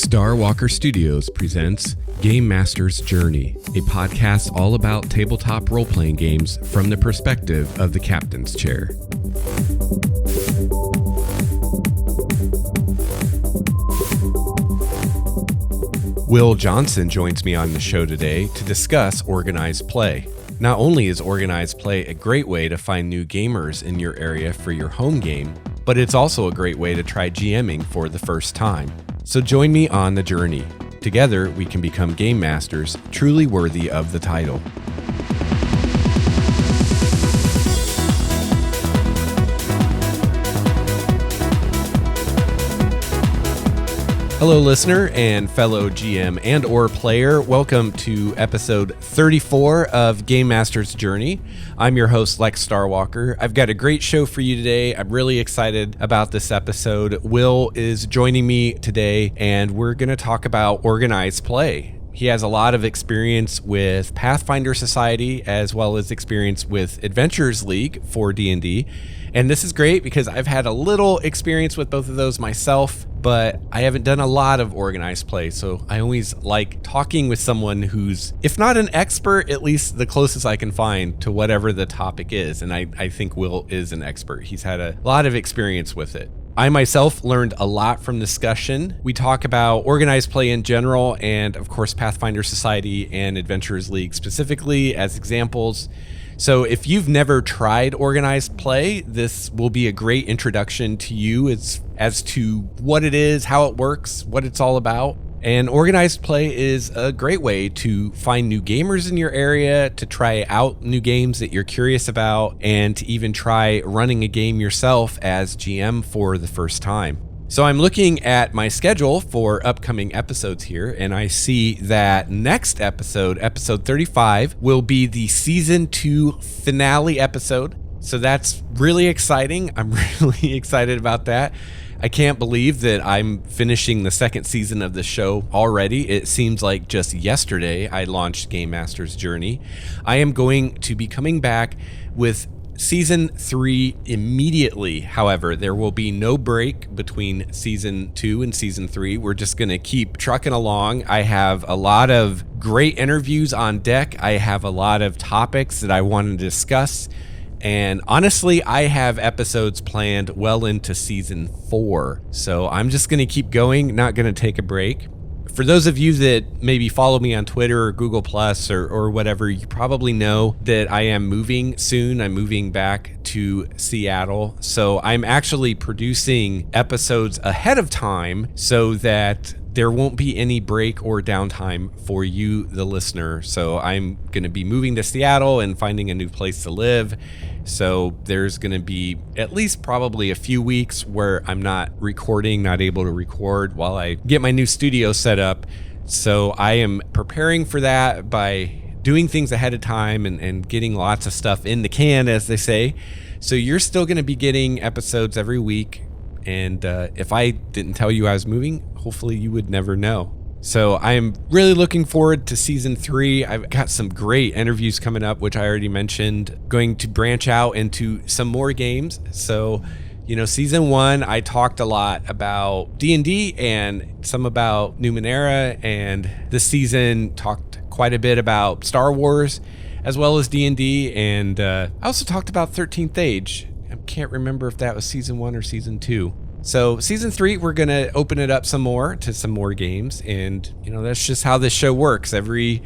Starwalker Studios presents Game Master's Journey, a podcast all about tabletop role-playing games from the perspective of the captain's chair. Will Johnson joins me on the show today to discuss organized play. Not only is organized play a great way to find new gamers in your area for your home game, but it's also a great way to try GMing for the first time. So join me on the journey. Together, we can become game masters truly worthy of the title. Hello, listener and fellow GM and or player. Welcome to episode 34 of Game Master's Journey. I'm your host, Lex Starwalker. I've got a great show for you today. I'm really excited about this episode. Will is joining me today, and we're going to talk about organized play. He has a lot of experience with Pathfinder Society as well as experience with Adventurers League for D&D. And this is great because I've had a little experience with both of those myself, but I haven't done a lot of organized play. So I always like talking with someone who's, if not an expert, at least the closest I can find to whatever the topic is. And I think Will is an expert. He's had a lot of experience with it. I myself learned a lot from discussion. We talk about organized play in general and, of course, Pathfinder Society and Adventurers League specifically as examples. So if you've never tried organized play, this will be a great introduction to you as to what it is, how it works, what it's all about. And organized play is a great way to find new gamers in your area, to try out new games that you're curious about, and to even try running a game yourself as GM for the first time. So I'm looking at my schedule for upcoming episodes here, and I see that next episode, episode 35, will be the season 2 finale episode. So that's really exciting. I'm really excited about that. I can't believe that I'm finishing the second season of the show already. It seems like just yesterday I launched Game Master's Journey. I am going to be coming back with Season 3 immediately. However, there will be no break between Season 2 and Season 3. We're just going to keep trucking along. I have a lot of great interviews on deck. I have a lot of topics that I want to discuss. And honestly, I have episodes planned well into Season 4. So I'm just going to keep going, not going to take a break. For those of you that maybe follow me on Twitter or Google Plus or whatever, you probably know that I am moving soon. I'm moving back to Seattle. So I'm actually producing episodes ahead of time so that there won't be any break or downtime for you, the listener. So I'm going to be moving to Seattle and finding a new place to live. So there's going to be at least probably a few weeks where I'm not able to record while I get my new studio set up. So I am preparing for that by doing things ahead of time and getting lots of stuff in the can, as they say. So you're still going to be getting episodes every week. And if I didn't tell you I was moving, hopefully you would never know. So I'm really looking forward to Season 3. I've got some great interviews coming up, which I already mentioned. Going to branch out into some more games. So, Season 1, I talked a lot about D&D and some about Numenera. And this season talked quite a bit about Star Wars as well as D&D. And I also talked about 13th Age. I can't remember if that was Season 1 or Season 2. So Season 3, we're going to open it up some more to some more games. And, that's just how this show works. Every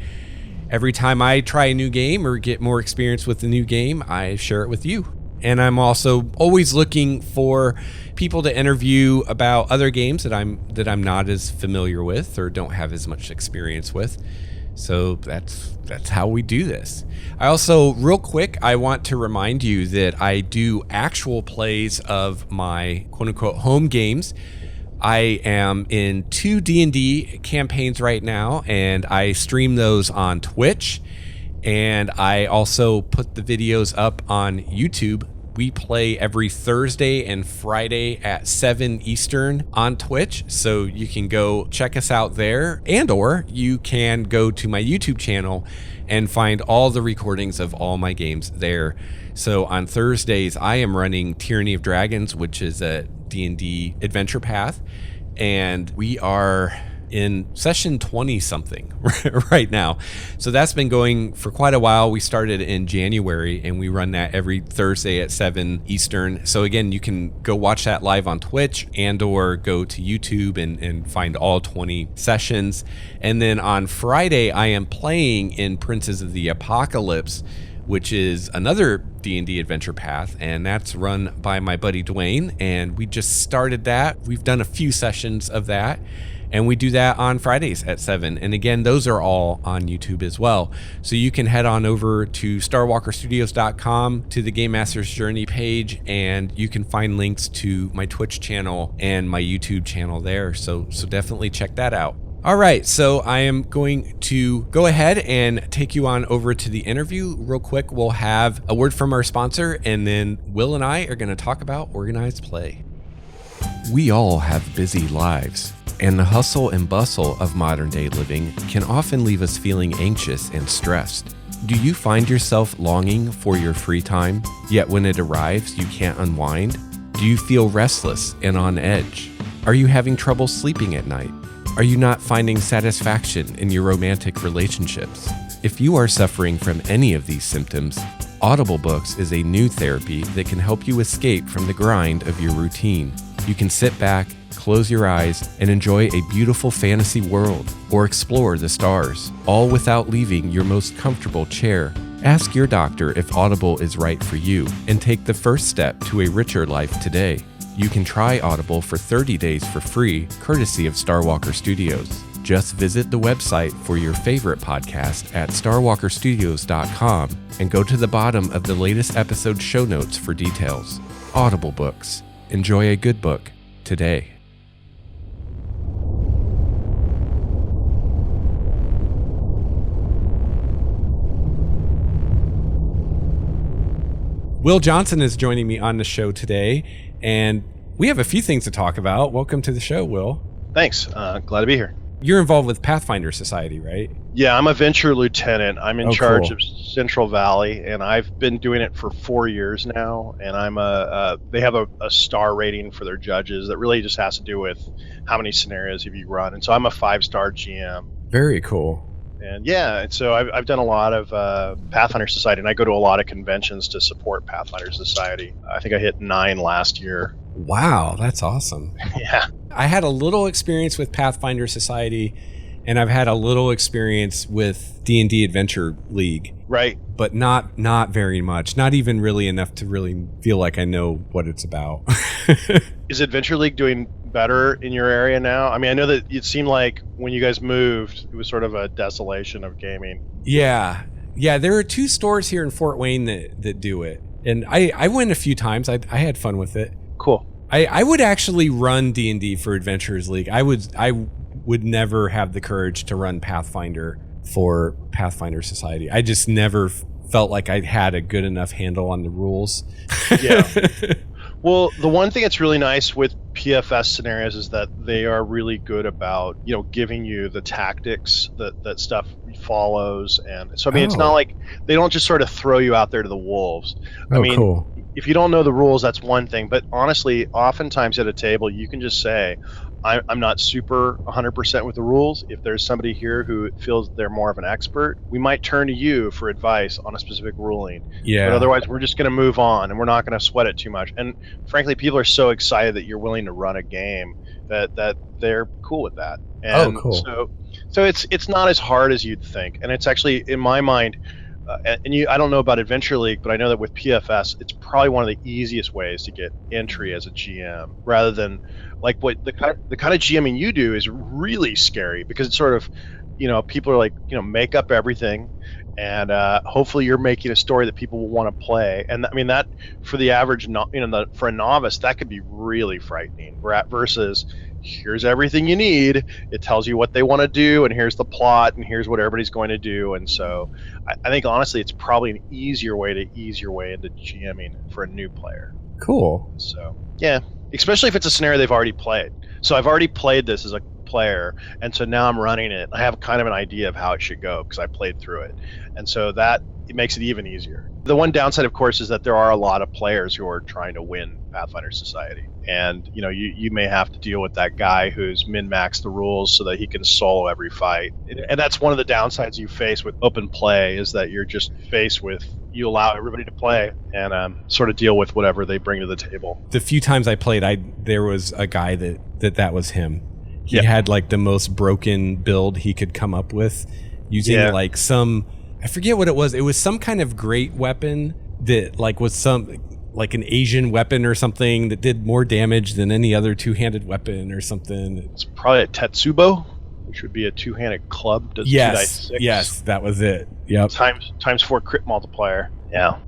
time I try a new game or get more experience with a new game, I share it with you. And I'm also always looking for people to interview about other games that I'm not as familiar with or don't have as much experience with. So that's how we do this. I also, real quick, I want to remind you that I do actual plays of my quote-unquote home games. I am in 2 D&D campaigns right now, and I stream those on Twitch. And I also put the videos up on YouTube. We play every Thursday and Friday at 7 Eastern on Twitch, so you can go check us out there, and or you can go to my YouTube channel and find all the recordings of all my games there. So on Thursdays, I am running Tyranny of Dragons, which is a D&D adventure path, and we are in session 20 something right now. So that's been going for quite a while. We started in January and we run that every Thursday at 7 Eastern. So again, you can go watch that live on Twitch and or go to YouTube and find all 20 sessions. And then on Friday, I am playing in Princes of the Apocalypse, which is another D&D adventure path, and that's run by my buddy Dwayne, and we just started that. We've done a few sessions of that, and we do that on Fridays at 7. And again, those are all on YouTube as well. So you can head on over to starwalkerstudios.com to the Game Master's Journey page, and you can find links to my Twitch channel and my YouTube channel there. So definitely check that out. All right, so I am going to go ahead and take you on over to the interview real quick. We'll have a word from our sponsor, and then Will and I are going to talk about organized play. We all have busy lives, and the hustle and bustle of modern day living can often leave us feeling anxious and stressed. Do you find yourself longing for your free time, yet when it arrives, you can't unwind? Do you feel restless and on edge? Are you having trouble sleeping at night? Are you not finding satisfaction in your romantic relationships? If you are suffering from any of these symptoms, Audible Books is a new therapy that can help you escape from the grind of your routine. You can sit back, close your eyes, and enjoy a beautiful fantasy world or explore the stars, all without leaving your most comfortable chair. Ask your doctor if Audible is right for you and take the first step to a richer life today. You can try Audible for 30 days for free, courtesy of Starwalker Studios. Just visit the website for your favorite podcast at starwalkerstudios.com and go to the bottom of the latest episode show notes for details. Audible Books. Enjoy a good book today. Will Johnson is joining me on the show today, and we have a few things to talk about. Welcome to the show, Will. Thanks. Glad to be here. You're involved with Pathfinder Society, right? Yeah, I'm a venture lieutenant. I'm in charge cool. of Central Valley, and I've been doing it for 4 years now. And I'm they have a star rating for their judges that really just has to do with how many scenarios have you run. And so I'm a 5-star GM. Very cool. And yeah, so I've done a lot of Pathfinder Society, and I go to a lot of conventions to support Pathfinder Society. I think I hit 9 last year. Wow, that's awesome. Yeah. I had a little experience with Pathfinder Society, and I've had a little experience with D&D Adventure League. Right. But not very much. Not even really enough to really feel like I know what it's about. Is Adventure League doing better in your area now? I mean, I know that it seemed like when you guys moved, it was sort of a desolation of gaming. Yeah. There are 2 stores here in Fort Wayne that do it, and I went a few times. I had fun with it. Cool. I would actually run D&D for Adventurers League. I would never have the courage to run Pathfinder for Pathfinder Society. I just never felt like I had a good enough handle on the rules. Yeah. Well, the one thing that's really nice with PFS scenarios is that they are really good about, giving you the tactics that stuff follows. And so, I mean, It's not like they don't just sort of throw you out there to the wolves. I mean, cool. If you don't know the rules, that's one thing. But honestly, oftentimes at a table, you can just say, I'm not super 100% with the rules. If there's somebody here who feels they're more of an expert, we might turn to you for advice on a specific ruling. Yeah. But otherwise, we're just going to move on, and we're not going to sweat it too much. And frankly, people are so excited that you're willing to run a game that they're cool with that. And cool. So it's not as hard as you'd think. And it's actually, in my mind, I don't know about Adventure League, but I know that with PFS, it's probably one of the easiest ways to get entry as a GM, rather than like what the kind of GMing you do is really scary, because it's sort of, people are like, make up everything, and hopefully you're making a story that people will want to play. And I mean, that for the average, for a novice, that could be really frightening. Versus, here's everything you need. It tells you what they want to do, and here's the plot, and here's what everybody's going to do. And so I think, honestly, it's probably an easier way to ease your way into GMing for a new player. Cool. So, yeah, especially if it's a scenario they've already played. So I've already played this as a player, and so now I'm running it. I have kind of an idea of how it should go because I played through it, and so that it makes it even easier. The one downside, of course, is that there are a lot of players who are trying to win Pathfinder Society, and you may have to deal with that guy who's min-maxed the rules so that he can solo every fight, and that's one of the downsides you face with open play, is that you're just faced with, you allow everybody to play and sort of deal with whatever they bring to the table. The few times I played, there was a guy that was him. He had like the most broken build he could come up with, using like some, I forget what it was. It was some kind of great weapon that like was some like an Asian weapon or something that did more damage than any other two-handed weapon or something. It's probably a Tetsubo, which would be a two-handed club. Does 2d6. Yes, that was it. Yep. Times 4 crit multiplier. Yeah.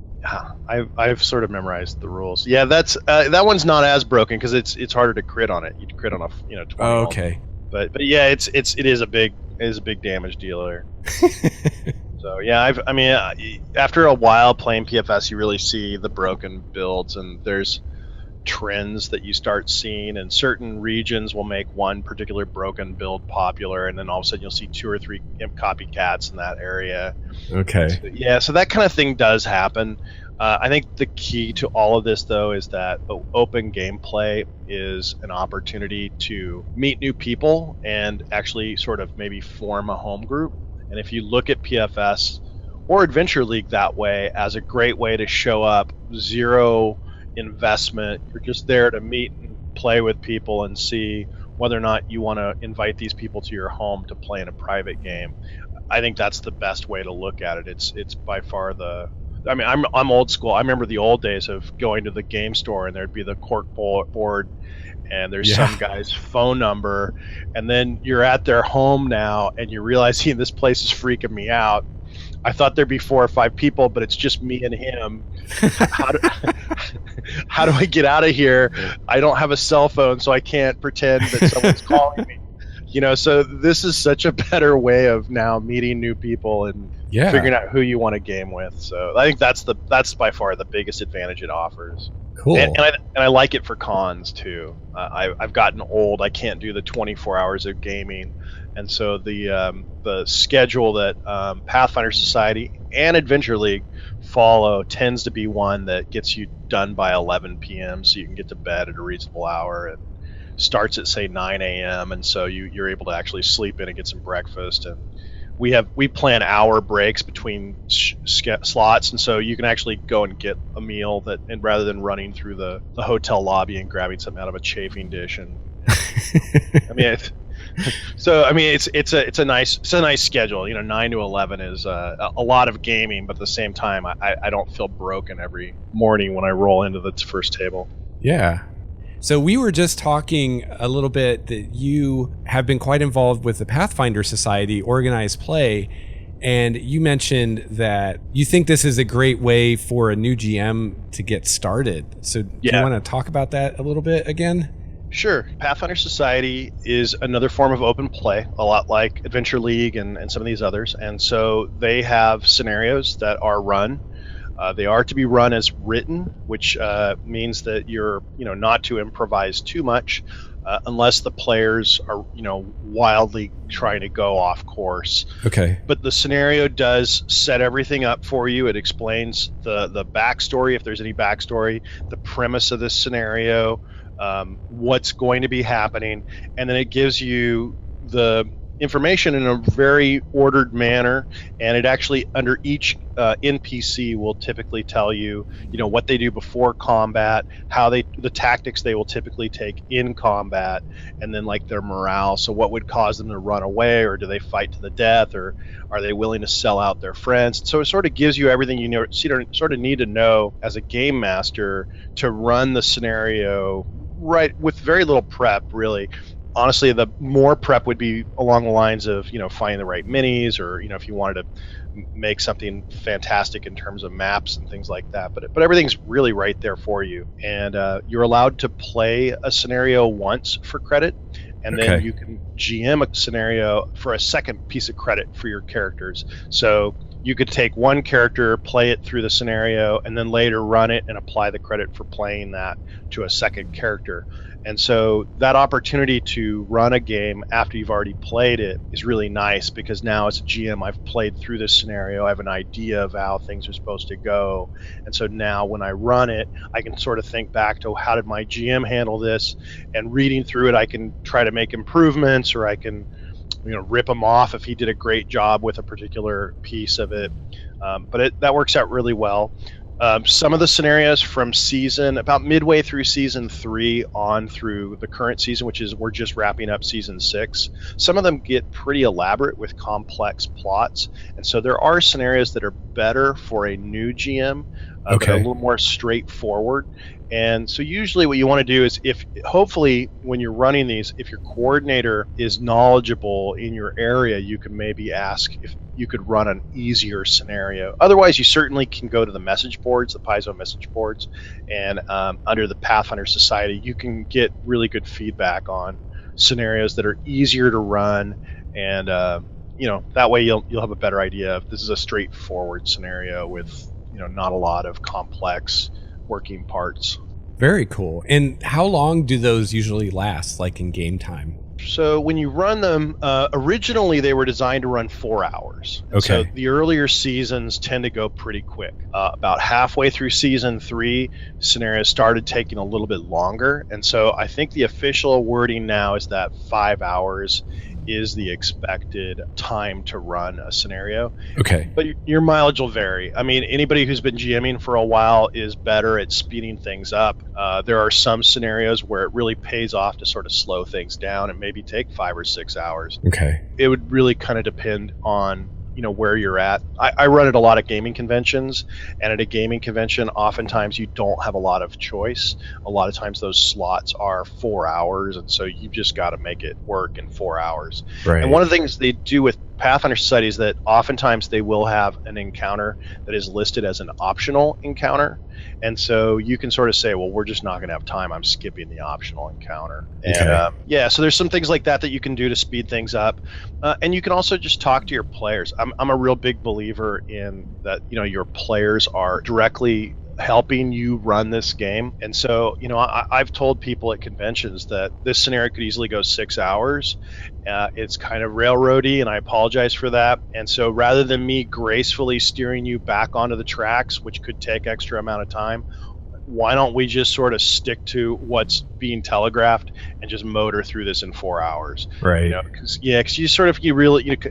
I've sort of memorized the rules. Yeah, that's that one's not as broken because it's harder to crit on it. You crit on a 20. Oh, okay. But yeah, it is a big damage dealer. So yeah, after a while playing PFS, you really see the broken builds, and there's trends that you start seeing, and certain regions will make one particular broken build popular, and then all of a sudden you'll see 2 or 3 imp copycats in that area. Okay. So, yeah, so that kind of thing does happen. I think the key to all of this, though, is that open gameplay is an opportunity to meet new people and actually sort of maybe form a home group. And if you look at PFS or Adventure League that way, as a great way to show up, zero investment, you're just there to meet and play with people and see whether or not you want to invite these people to your home to play in a private game. I think that's the best way to look at it. It's by far I'm old school. I remember the old days of going to the game store and there'd be the cork board and there's some guy's phone number, and then you're at their home now and you're realizing this place is freaking me out. I thought there'd be 4 or 5 people, but it's just me and him. How do I get out of here? I don't have a cell phone, so I can't pretend that someone's calling me. So this is such a better way of now meeting new people and figuring out who you want to game with. So I think that's by far the biggest advantage it offers. Cool. And I like it for cons too. I've gotten old. I can't do the 24 hours of gaming, and so the schedule that Pathfinder Society and Adventure League follow tends to be one that gets you done by 11 p.m. so you can get to bed at a reasonable hour, and starts at say 9 a.m. and so you're able to actually sleep in and get some breakfast. And we plan hour breaks between slots, and so you can actually go and get a meal and rather than running through the hotel lobby and grabbing something out of a chafing dish. And it's a nice schedule. 9 to 11 is a lot of gaming, but at the same time I don't feel broken every morning when I roll into the first table. Yeah. So we were just talking a little bit that you have been quite involved with the Pathfinder Society organized play, and you mentioned that you think this is a great way for a new GM to get started. So do you want to talk about that a little bit again? Sure. Pathfinder Society is another form of open play, a lot like Adventure League and some of these others. And so they have scenarios that are run. They are to be run as written, which means that you're not to improvise too much unless the players are wildly trying to go off course. Okay. But the scenario does set everything up for you. It explains the backstory, if there's any backstory, the premise of this scenario, what's going to be happening, and then it gives you the information in a very ordered manner, and it actually under each NPC will typically tell you what they do before combat, the tactics they will typically take in combat, and then like their morale. So what would cause them to run away, or do they fight to the death, or are they willing to sell out their friends? So it sort of gives you everything you sort of need to know as a game master to run the scenario right with very little prep, really. Honestly, the more prep would be along the lines of, finding the right minis, or, if you wanted to make something fantastic in terms of maps and things like that. But everything's really right there for you. And you're allowed to play a scenario once for credit, and then you can GM a scenario for a second piece of credit for your characters. So you could take one character, play it through the scenario, and then later run it and apply the credit for playing that to a second character. And so that opportunity to run a game after you've already played it is really nice, because now as a GM, I've played through this scenario. I have an idea of how things are supposed to go. And so now when I run it, I can sort of think back to how did my GM handle this? And reading through it, I can try to make improvements, or I can rip him off if he did a great job with a particular piece of it. But that works out really well. Some of the scenarios from about midway through season 3 on through the current season, which is we're just wrapping up season 6, some of them get pretty elaborate with complex plots. And so there are scenarios that are better for a new GM, that are a little more straightforward. And so usually what you want to do is, hopefully when you're running these, if your coordinator is knowledgeable in your area, you can maybe ask if you could run an easier scenario. Otherwise, you certainly can go to the message boards, the Paizo message boards, and under the Pathfinder Society, you can get really good feedback on scenarios that are easier to run. And that way you'll have a better idea if this is a straightforward scenario with not a lot of complex working parts. Very cool. And how long do those usually last, like in game time? So when you run them, originally they were designed to run 4 hours. Okay. So the earlier seasons tend to go pretty quick. About halfway through season 3, scenarios started taking a little bit longer. And so I think the official wording now is that 5 hours is the expected time to run a scenario. Okay. But your mileage will vary. I mean, anybody who's been GMing for a while is better at speeding things up. There are some scenarios where it really pays off to sort of slow things down and maybe take 5 or 6 hours. Okay. It would really kind of depend on where you're at. I run at a lot of gaming conventions, and at a gaming convention, oftentimes you don't have a lot of choice. A lot of times those slots are 4 hours, and so you just got to make it work in 4 hours. Right. And one of the things they do with Pathfinder Society is that oftentimes they will have an encounter that is listed as an optional encounter. And so you can sort of say, well, we're just not going to have time. I'm skipping the optional encounter. And so there's some things like that you can do to speed things up. And you can also just talk to your players. I'm a real big believer in that, your players are directly helping you run this game. And so, I've told people at conventions that this scenario could easily go 6 hours. It's kind of railroady, and I apologize for that. And so rather than me gracefully steering you back onto the tracks, which could take extra amount of time, why don't we just sort of stick to what's being telegraphed and just motor through this in 4 hours? Right. Because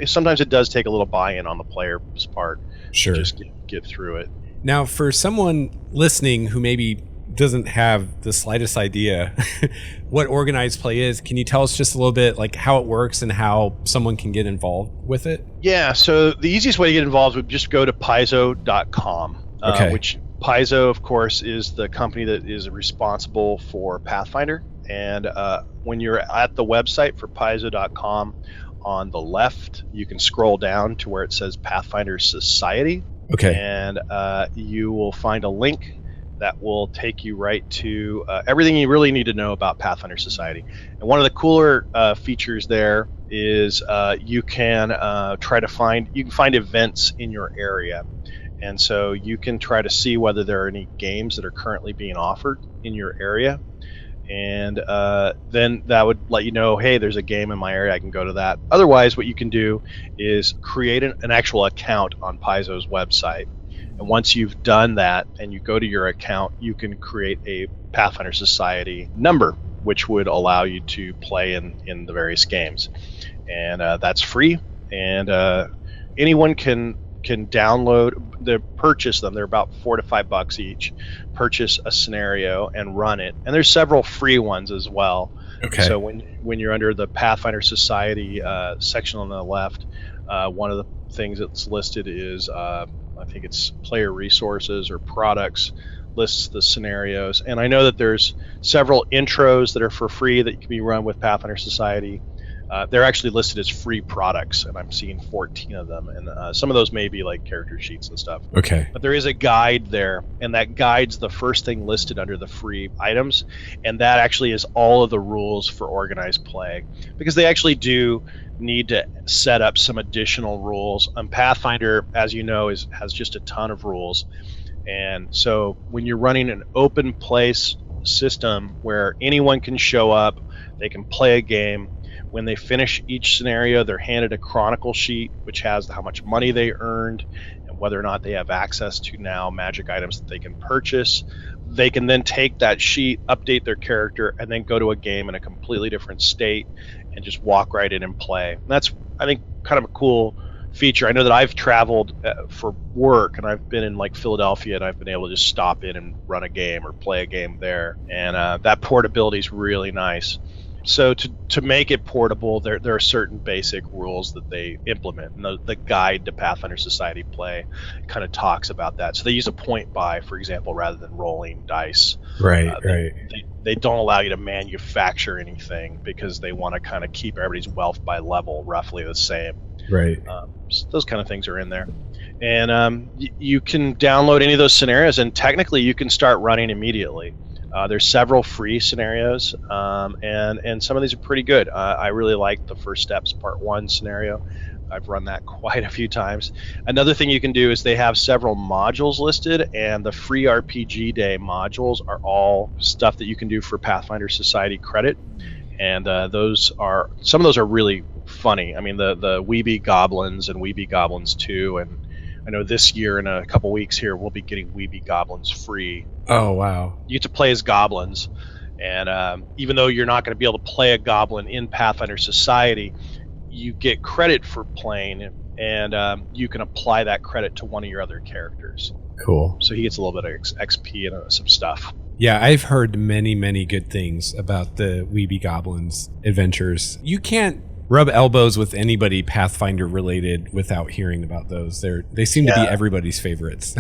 sometimes it does take a little buy-in on the player's part. Sure. To just get through it. Now, for someone listening who maybe doesn't have the slightest idea what organized play is, can you tell us just a little bit like how it works and how someone can get involved with it? Yeah, so the easiest way to get involved would just go to paizo.com, which Paizo, of course, is the company that is responsible for Pathfinder. And when you're at the website for paizo.com, on the left, you can scroll down to where it says Pathfinder Society. Okay. And you will find a link that will take you right to everything you really need to know about Pathfinder Society. And one of the cooler features there is you can find events in your area. And so you can try to see whether there are any games that are currently being offered in your area. And then that would let you know, hey, there's a game in my area, I can go to that. Otherwise, what you can do is create an actual account on Paizo's website. And once you've done that and you go to your account, you can create a Pathfinder Society number, which would allow you to play in the various games. And that's free. And anyone can purchase them. They're about $4 to $5 each. Purchase a scenario and run it. And there's several free ones as well. Okay. So when you're under the Pathfinder Society section on the left, one of the things that's listed is I think it's player resources or products, lists the scenarios. And I know that there's several intros that are for free that can be run with Pathfinder Society. they're actually listed as free products, and I'm seeing 14 of them, and some of those may be like character sheets and stuff. Okay. But there is a guide there, and that guide's the first thing listed under the free items, and that actually is all of the rules for organized play, because they actually do need to set up some additional rules. Pathfinder, as you know, has just a ton of rules, and so when you're running an open place system where anyone can show up, they can play a game. When they finish each scenario, they're handed a chronicle sheet, which has how much money they earned and whether or not they have access to now magic items that they can purchase. They can then take that sheet, update their character, and then go to a game in a completely different state and just walk right in and play. And that's, I think, kind of a cool feature. I know that I've traveled for work, and I've been in like Philadelphia, and I've been able to just stop in and run a game or play a game there. And that portability is really nice. So to make it portable, there are certain basic rules that they implement. And the guide to Pathfinder Society play kind of talks about that. So they use a point buy, for example, rather than rolling dice. Right. They don't allow you to manufacture anything because they want to kind of keep everybody's wealth by level roughly the same. Right. So those kind of things are in there. And you can download any of those scenarios, and technically you can start running immediately. There's several free scenarios, and some of these are pretty good. I really like the First Steps Part 1 scenario. I've run that quite a few times. Another thing you can do is they have several modules listed, and the free RPG Day modules are all stuff that you can do for Pathfinder Society credit. And some of those are really funny. I mean, the Weeby Goblins and Weeby Goblins 2, and I know this year in a couple weeks here we'll be getting Weeby Goblins free. Oh, wow. You get to play as goblins, and even though you're not going to be able to play a goblin in Pathfinder Society, you get credit for playing, and you can apply that credit to one of your other characters. Cool. So he gets a little bit of XP and some stuff. Yeah, I've heard many, many good things about the Weeby Goblins adventures. You can't rub elbows with anybody Pathfinder related without hearing about those. They seem to be everybody's favorites.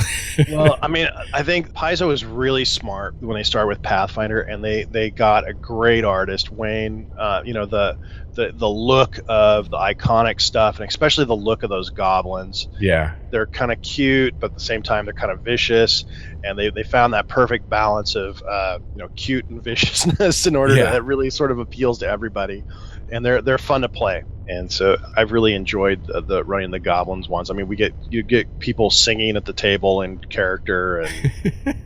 Well, I mean, I think Paizo is really smart when they start with Pathfinder, and they got a great artist, Wayne. The look of the iconic stuff, and especially the look of those goblins. Yeah, they're kind of cute, but at the same time they're kind of vicious, and they found that perfect balance of cute and viciousness in order that really sort of appeals to everybody. And they're fun to play, and so I've really enjoyed the running the goblins ones. I mean, you get people singing at the table in character, and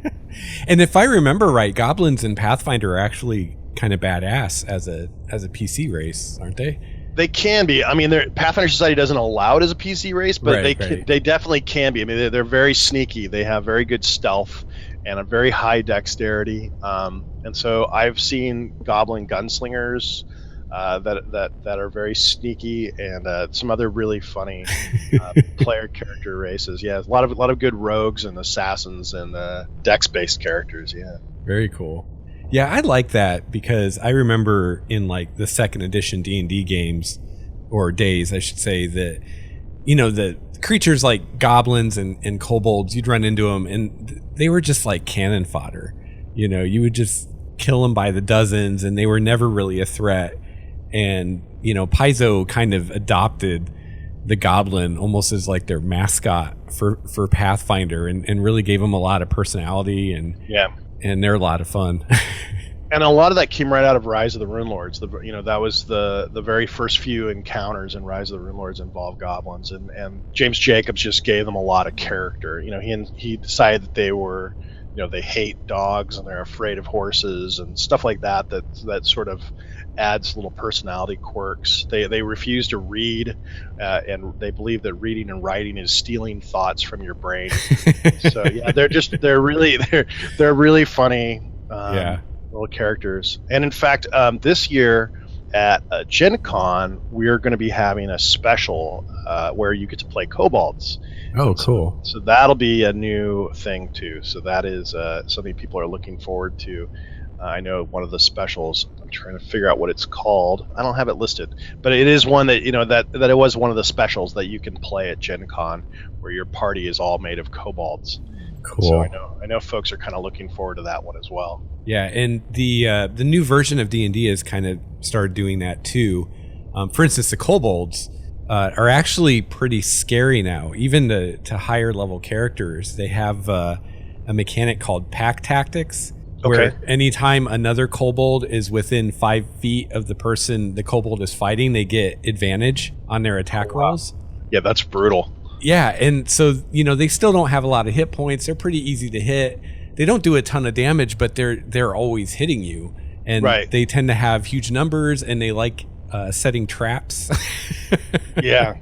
and if I remember right, goblins in Pathfinder are actually kind of badass as a PC race, aren't they? They can be. I mean, Pathfinder Society doesn't allow it as a PC race, but they definitely can be. I mean, they're very sneaky. They have very good stealth and a very high dexterity. And so I've seen goblin gunslingers that are very sneaky, and some other really funny player character races. Yeah, a lot of good rogues and assassins and dex-based characters. Yeah, very cool. Yeah, I like that because I remember in like the second edition D&D games, or days, I should say, that the creatures like goblins and kobolds, you'd run into them, and they were just like cannon fodder. You would just kill them by the dozens, and they were never really a threat. And Paizo kind of adopted the goblin almost as like their mascot for Pathfinder, and really gave them a lot of personality, and they're a lot of fun. And a lot of that came right out of Rise of the Runelords. That was the very first few encounters in Rise of the Runelords involved goblins, and James Jacobs just gave them a lot of character. He decided that they were, they hate dogs and they're afraid of horses and stuff like that. That sort of adds little personality quirks. They refuse to read, and they believe that reading and writing is stealing thoughts from your brain. So yeah, they're really funny. Little characters. And in fact, this year at Gen Con, we're going to be having a special where you get to play kobolds. Oh, cool. So that'll be a new thing too. So that is something people are looking forward to. I know one of the specials, I'm trying to figure out what it's called. I don't have it listed, but it is one that, that it was one of the specials that you can play at Gen Con, where your party is all made of kobolds. Cool. So I know folks are kind of looking forward to that one as well. Yeah, and the new version of D&D has kind of started doing that too. For instance, the kobolds are actually pretty scary now. Even to higher level characters, they have a mechanic called pack tactics, where anytime another kobold is within 5 feet of the person the kobold is fighting, they get advantage on their attack rolls. Yeah, that's brutal. Yeah, and so, they still don't have a lot of hit points. They're pretty easy to hit. They don't do a ton of damage, but they're always hitting you. And they tend to have huge numbers, and they like setting traps. Yeah.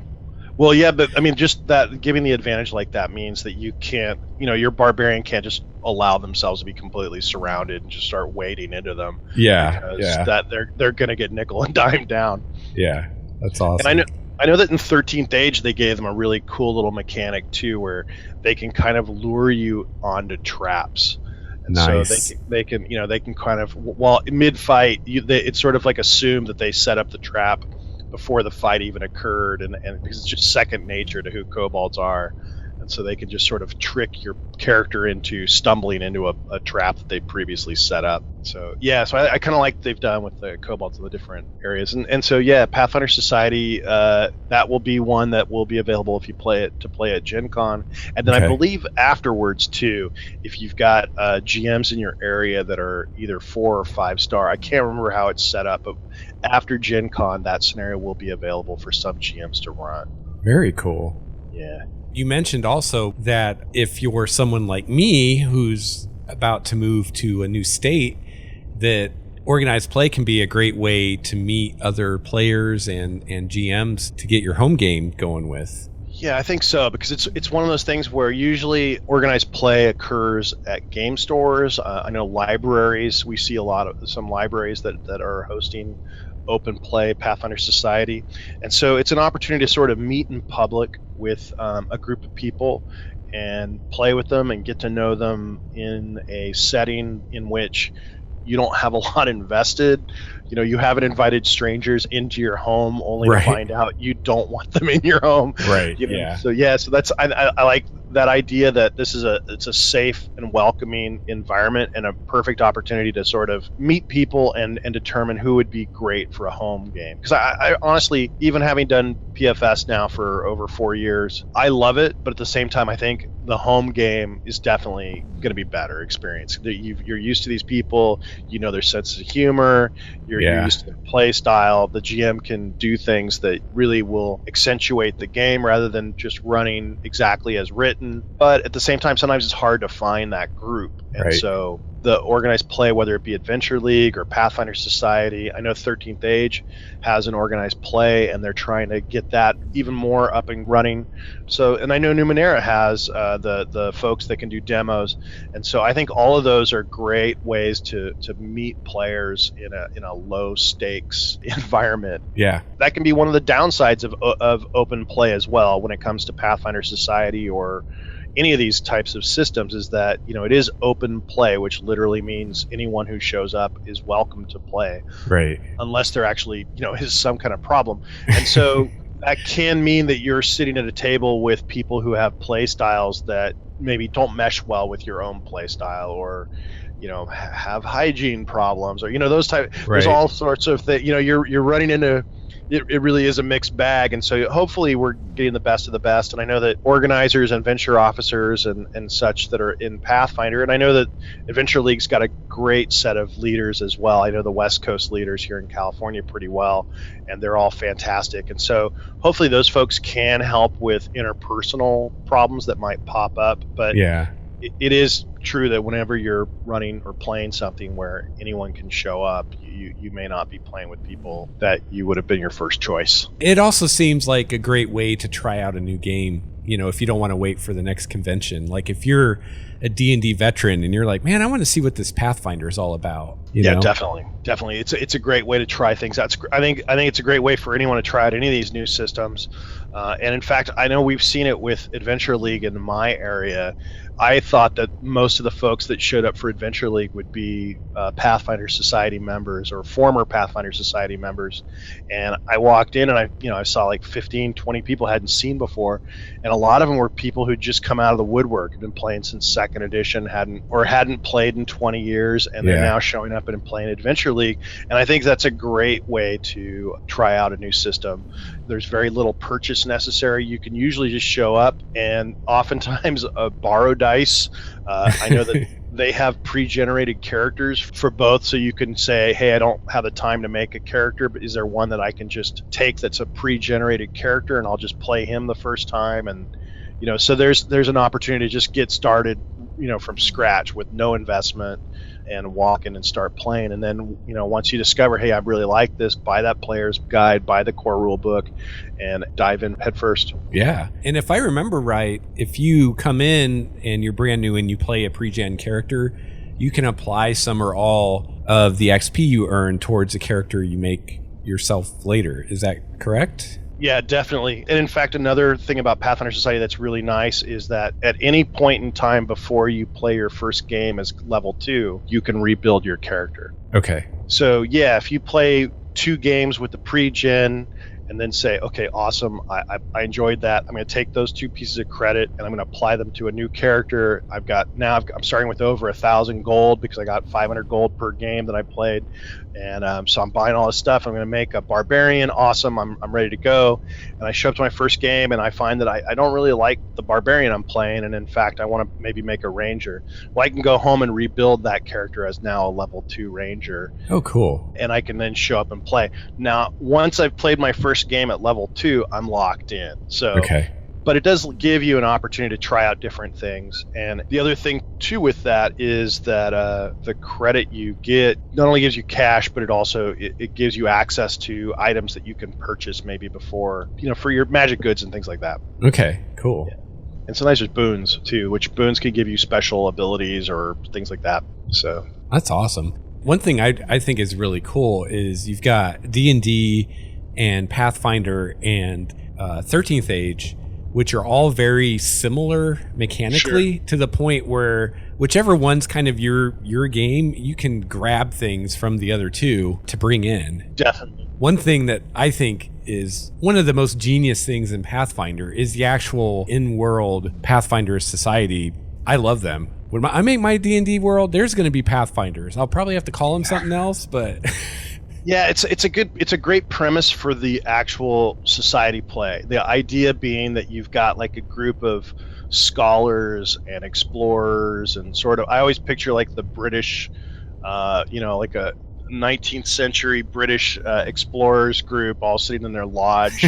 Well, yeah, but I mean, just that giving the advantage like that means that you can't, your barbarian can't just allow themselves to be completely surrounded and just start wading into them. Yeah, because that they're gonna get nickel and dime down. Yeah, that's awesome. And I know that in 13th Age they gave them a really cool little mechanic too, where they can kind of lure you onto traps. And nice. So they can kind of, while mid fight, it's sort of like assumed that they set up the trap before the fight even occurred, and because it's just second nature to who kobolds are, and so they can just sort of trick your character into stumbling into a trap that they previously set up. So I kind of like what they've done with the kobolds in the different areas, and so Pathfinder Society, that will be one that will be available if you play at Gen Con, and then I believe afterwards too, if you've got GMs in your area that are either 4 or 5 star. I can't remember how it's set up, but after Gen Con, that scenario will be available for some GMs to run. Very cool. Yeah. You mentioned also that if you're someone like me who's about to move to a new state, that organized play can be a great way to meet other players and GMs to get your home game going with. Yeah, I think so, because it's one of those things where usually organized play occurs at game stores. I know libraries, we see some libraries that are hosting open play Pathfinder Society, and so it's an opportunity to sort of meet in public with a group of people and play with them and get to know them in a setting in which you don't have a lot invested. You haven't invited strangers into your home only to find out you don't want them in your home. Right. So that's I like that idea that it's a safe and welcoming environment and a perfect opportunity to sort of meet people and determine who would be great for a home game. Because I honestly, even having done PFS now for over 4 years, I love it, but at the same time, I think the home game is definitely going to be better experience. You're used to these people, their sense of humor, you're used to their play style. The GM can do things that really will accentuate the game rather than just running exactly as written. But at the same time, sometimes it's hard to find that group. And so the organized play, whether it be Adventure League or Pathfinder Society, I know 13th Age has an organized play, and they're trying to get that even more up and running. So, and I know Numenera has the folks that can do demos, and so I think all of those are great ways to meet players in a low stakes environment. Yeah, that can be one of the downsides of open play as well when it comes to Pathfinder Society or any of these types of systems, is that it is open play, which literally means anyone who shows up is welcome to play, right? Unless there actually is some kind of problem, and so that can mean that you're sitting at a table with people who have play styles that maybe don't mesh well with your own play style, or have hygiene problems, or those type. There's all sorts of things. You're running into. It really is a mixed bag, and so hopefully we're getting the best of the best. And I know that organizers and venture officers and such that are in Pathfinder, and I know that Adventure League's got a great set of leaders as well. I know the West Coast leaders here in California pretty well, and they're all fantastic. And so hopefully those folks can help with interpersonal problems that might pop up. But it is true that whenever you're running or playing something where anyone can show up, you may not be playing with people that you would have been your first choice. It also seems like a great way to try out a new game, if you don't want to wait for the next convention. Like if you're a D&D veteran and you're like, man, I want to see what this Pathfinder is all about. You know? Definitely. It's a great way to try things out. I think it's a great way for anyone to try out any of these new systems. And in fact, I know we've seen it with Adventure League in my area. I thought that most of the folks that showed up for Adventure League would be Pathfinder Society members or former Pathfinder Society members. And I walked in and I saw like 15, 20 people I hadn't seen before. And a lot of them were people who'd just come out of the woodwork, had been playing since second edition, hadn't played in 20 years, and they're now showing up jumping and playing Adventure League. And I think that's a great way to try out a new system. There's very little purchase necessary. You can usually just show up and oftentimes borrow dice. I know that they have pre-generated characters for both, so you can say, hey, I don't have the time to make a character, but is there one that I can just take that's a pre-generated character and I'll just play him the first time? And so there's an opportunity to just get started from scratch with no investment and walk in and start playing. And then once you discover, hey, I really like this, buy that player's guide, buy the core rule book, and dive in head first. Yeah. And if I remember right, if you come in and you're brand new and you play a pre-gen character, you can apply some or all of the XP you earn towards a character you make yourself later. Is that correct? Yeah, definitely. And in fact, another thing about Pathfinder Society that's really nice is that at any point in time before you play your first game as level 2, you can rebuild your character. Okay. So yeah, if you play 2 games with the pre-gen and then say, okay, awesome, I enjoyed that, I'm going to take those 2 pieces of credit and I'm going to apply them to a new character. I'm starting with over 1,000 gold because I got 500 gold per game that I played. And so I'm buying all this stuff. I'm going to make a barbarian. Awesome. I'm ready to go. And I show up to my first game and I find that I don't really like the barbarian I'm playing. And in fact, I want to maybe make a ranger. Well, I can go home and rebuild that character as now a level 2 ranger. Oh, cool. And I can then show up and play. Now, once I've played my first game at level 2, I'm locked in. So, okay. But it does give you an opportunity to try out different things. And the other thing, too, with that is that the credit you get not only gives you cash, but it gives you access to items that you can purchase maybe before, for your magic goods and things like that. Okay, cool. Yeah. And sometimes there's boons, too, which boons can give you special abilities or things like that. So that's awesome. One thing I think is really cool is you've got D&D and Pathfinder and 13th Age, which are all very similar mechanically, sure, to the point where whichever one's kind of your game, you can grab things from the other two to bring in. Definitely. One thing that I think is one of the most genius things in Pathfinder is the actual in-world Pathfinder Society. I love them. When I make my D&D world, there's going to be Pathfinders. I'll probably have to call them something else, but... Yeah, it's a great premise for the actual society play. The idea being that you've got like a group of scholars and explorers and sort of, I always picture like the British, like a 19th century British explorers group all sitting in their lodge.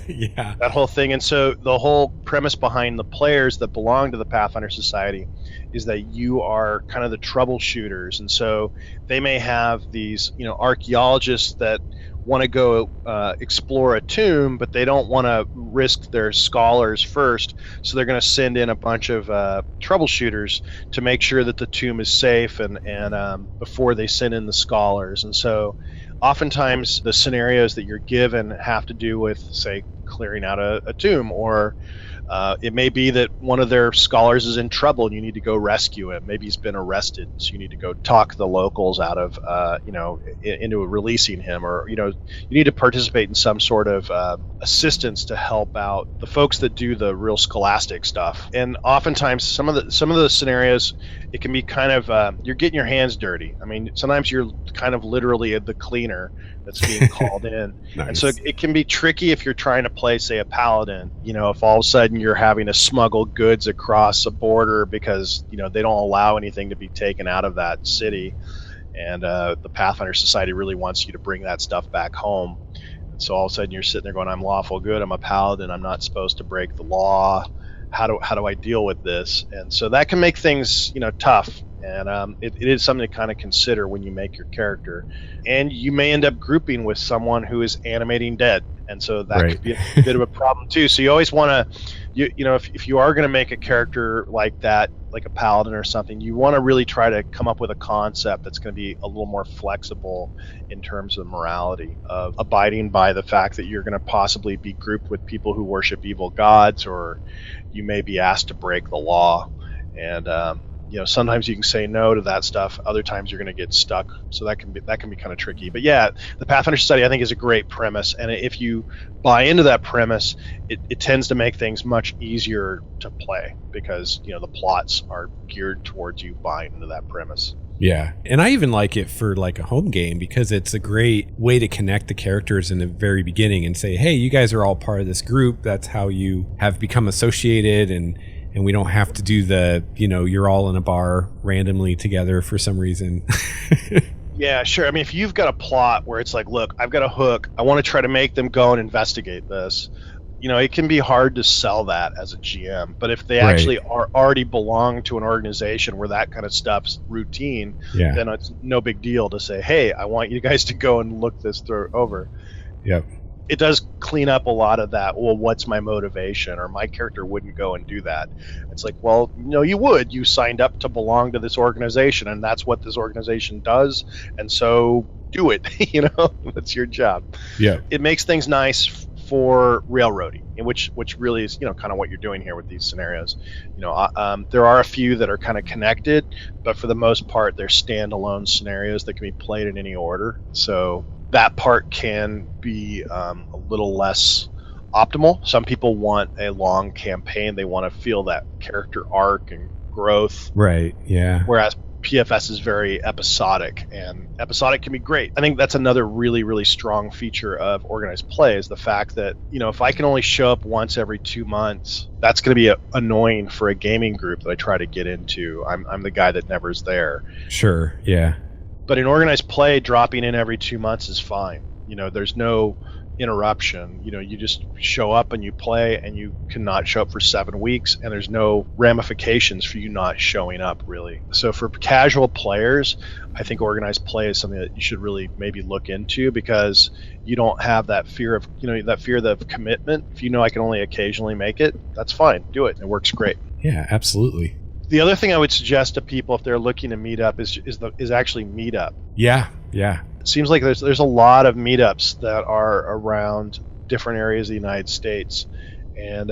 Yeah. That whole thing. And so the whole premise behind the players that belong to the Pathfinder Society is that you are kind of the troubleshooters. And so they may have these, archaeologists that want to go explore a tomb, but they don't want to risk their scholars first. So they're going to send in a bunch of troubleshooters to make sure that the tomb is safe and before they send in the scholars. And so oftentimes the scenarios that you're given have to do with, say, clearing out a tomb, or it may be that one of their scholars is in trouble and you need to go rescue him. Maybe he's been arrested, so you need to go talk the locals out of, into releasing him, or, you need to participate in some sort of assistance to help out the folks that do the real scholastic stuff. And oftentimes some of the scenarios, it can be kind of, you're getting your hands dirty. I mean, sometimes you're kind of literally the cleaner that's being called in. Nice. And so it can be tricky if you're trying to play, say, a paladin, if all of a sudden you're having to smuggle goods across a border because, they don't allow anything to be taken out of that city. And the Pathfinder Society really wants you to bring that stuff back home. And so all of a sudden you're sitting there going, I'm lawful good, I'm a paladin, I'm not supposed to break the law. How do I deal with this? And so that can make things, tough. And it is something to kind of consider when you make your character. And you may end up grouping with someone who is animating dead. And so that could be a bit of a problem too. So you always want to, if you are going to make a character like that, like a paladin or something, you want to really try to come up with a concept that's going to be a little more flexible in terms of morality, of abiding by the fact that you're going to possibly be grouped with people who worship evil gods, or you may be asked to break the law. And sometimes you can say no to that stuff. Other times you're going to get stuck. So that can be kind of tricky. But yeah, the Pathfinder Society, I think, is a great premise. And if you buy into that premise, it tends to make things much easier to play because, the plots are geared towards you buying into that premise. Yeah. And I even like it for like a home game because it's a great way to connect the characters in the very beginning and say, hey, you guys are all part of this group. That's how you have become associated, and we don't have to do the, you're all in a bar randomly together for some reason. Yeah, sure. I mean, if you've got a plot where it's like, look, I've got a hook, I want to try to make them go and investigate this, it can be hard to sell that as a GM. But if they actually are already belong to an organization where that kind of stuff's routine, then it's no big deal to say, hey, I want you guys to go and look this over. Yep. It does clean up a lot of that. Well, what's my motivation? Or my character wouldn't go and do that. It's like, well, no, you would. You signed up to belong to this organization, and that's what this organization does. And so do it. That's your job. Yeah. It makes things nice for railroading, which really is kind of what you're doing here with these scenarios. There are a few that are kind of connected, but for the most part, they're standalone scenarios that can be played in any order. So that part can be a little less optimal. Some people want a long campaign. They want to feel that character arc and growth. Right. Yeah. Whereas PFS is very episodic, and episodic can be great. I think that's another really, really strong feature of organized play is the fact that, if I can only show up once every 2 months, that's going to be annoying for a gaming group that I try to get into. I'm the guy that never is there. Sure. Yeah. But in organized play, dropping in every 2 months is fine. There's no interruption. You just show up and you play, and you cannot show up for 7 weeks, and there's no ramifications for you not showing up, really. So for casual players, I think organized play is something that you should really maybe look into, because you don't have that fear of the commitment. If I can only occasionally make it, that's fine. Do it. It works great. Yeah, absolutely. The other thing I would suggest to people if they're looking to meet up is actually meet up. Yeah. It seems like there's a lot of meetups that are around different areas of the United States, and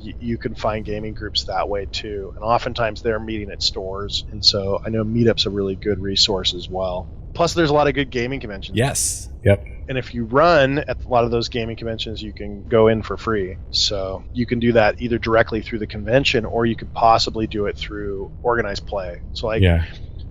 you can find gaming groups that way too. And oftentimes they're meeting at stores, and so I know meetup's a really good resource as well. Plus, there's a lot of good gaming conventions. Yes. Yep. And if you run at a lot of those gaming conventions, you can go in for free. So you can do that either directly through the convention, or you could possibly do it through organized play. So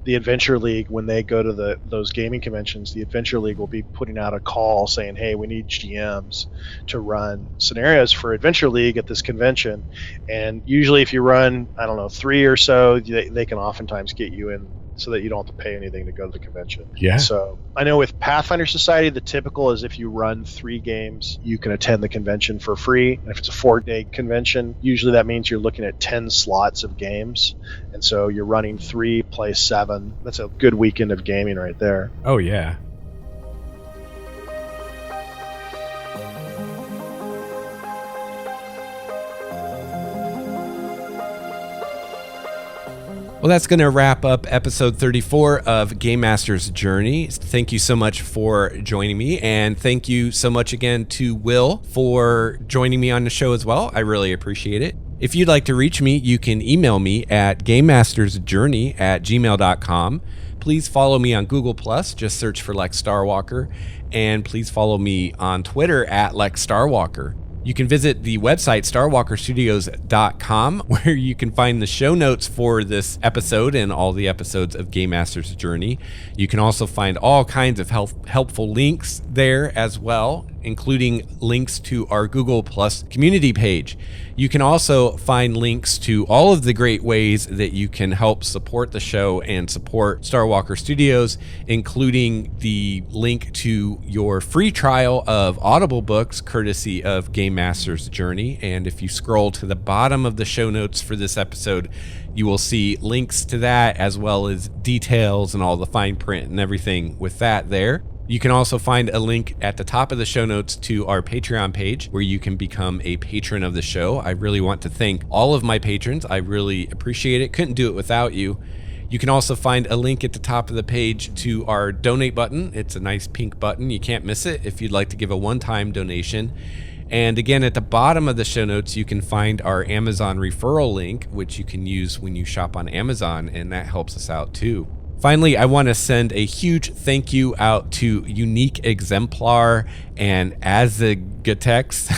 the Adventure League, when they go to those gaming conventions, the Adventure League will be putting out a call saying, hey, we need GMs to run scenarios for Adventure League at this convention. And usually if you run, 3 or so, they can oftentimes get you in so that you don't have to pay anything to go to the convention. Yeah. So I know with Pathfinder Society, the typical is if you run 3 games, you can attend the convention for free. And if it's a 4-day convention, usually that means you're looking at 10 slots of games. And so you're running 3, play 7. That's a good weekend of gaming right there. Oh, yeah. Well, that's going to wrap up episode 34 of Game Master's Journey. Thank you so much for joining me, and thank you so much again to Will for joining me on the show as well. I really appreciate it. If you'd like to reach me, you can email me at gamemastersjourney@gmail.com. Please follow me on Google+, just search for Lex Starwalker, and please follow me on Twitter at Lex Starwalker. You can visit the website starwalkerstudios.com, where you can find the show notes for this episode and all the episodes of Game Master's Journey. You can also find all kinds of helpful links there as well, including links to our Google Plus community page. You can also find links to all of the great ways that you can help support the show and support Starwalker Studios, including the link to your free trial of Audible books, courtesy of Game Master's Journey. And if you scroll to the bottom of the show notes for this episode, you will see links to that, as well as details and all the fine print and everything with that there. You can also find a link at the top of the show notes to our Patreon page, where you can become a patron of the show. I really want to thank all of my patrons. I really appreciate it. Couldn't do it without you. You can also find a link at the top of the page to our donate button. It's a nice pink button. You can't miss it if you'd like to give a one-time donation. And again, at the bottom of the show notes, you can find our Amazon referral link, which you can use when you shop on Amazon, and that helps us out too. Finally, I want to send a huge thank you out to Unique Exemplar and Azagatex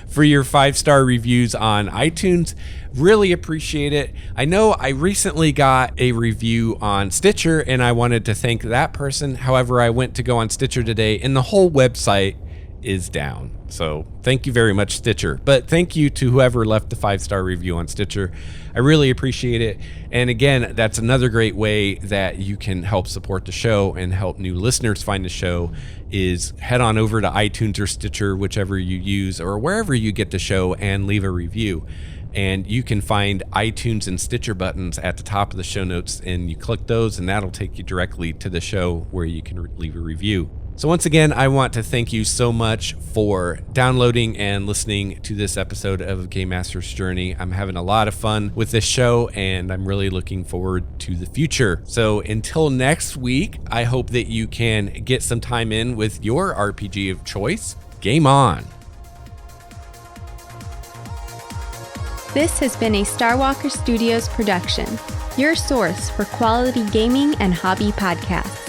for your 5-star reviews on iTunes. Really appreciate it. I know I recently got a review on Stitcher, and I wanted to thank that person. However, I went to go on Stitcher today, and the whole website is down. So thank you very much, Stitcher. But thank you to whoever left the 5-star review on Stitcher. I really appreciate it. And again, that's another great way that you can help support the show and help new listeners find the show is head on over to iTunes or Stitcher, whichever you use, or wherever you get the show, and leave a review. And you can find iTunes and Stitcher buttons at the top of the show notes, and you click those, and that'll take you directly to the show where you can leave a review. So once again, I want to thank you so much for downloading and listening to this episode of Game Master's Journey. I'm having a lot of fun with this show, and I'm really looking forward to the future. So until next week, I hope that you can get some time in with your RPG of choice. Game on! This has been a Starwalker Studios production, your source for quality gaming and hobby podcasts.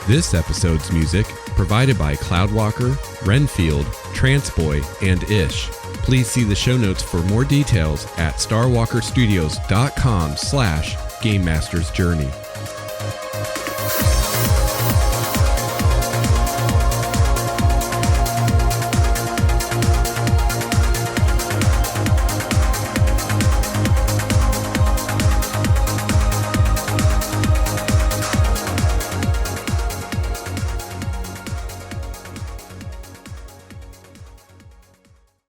This episode's music provided by Cloudwalker, Renfield, Transboy, and Ish. Please see the show notes for more details at starwalkerstudios.com/GameMastersJourney.